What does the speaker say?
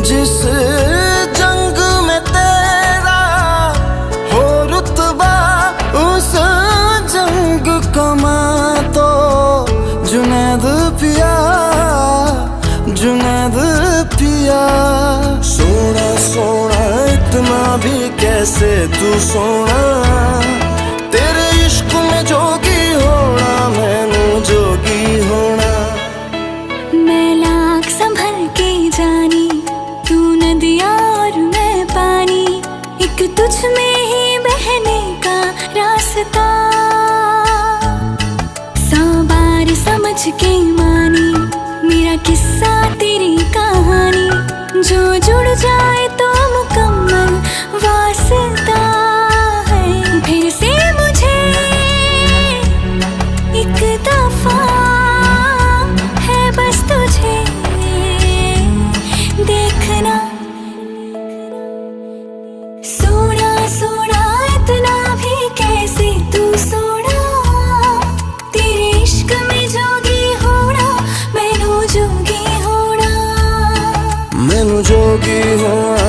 जिस जंग में तेरा हो रुतबा, उस जंग कमा तो जुनैद पिया, जुनैद पिया। सोना सोना इतना भी कैसे तू सोना, तेरे इश्क में जोगी होना, मैनू जोगी होना। मैं लाख संभल के जानी, तू नदिया और मैं पानी, एक तुझ में ही बहने का रास्ता। 100 बार समझ के मानी मेरा किस्सा तेरी कहानी, जो जुड़ जाए तो मुकम्मल वास्ता है। फिर से मुझे एक दफा है बस तुझे देखना। सोना सोना इतना भी कैसे तू सोना, तेरे इश्क में जोगी होना, मैनू जोगी होना, मैनू जोगी होना,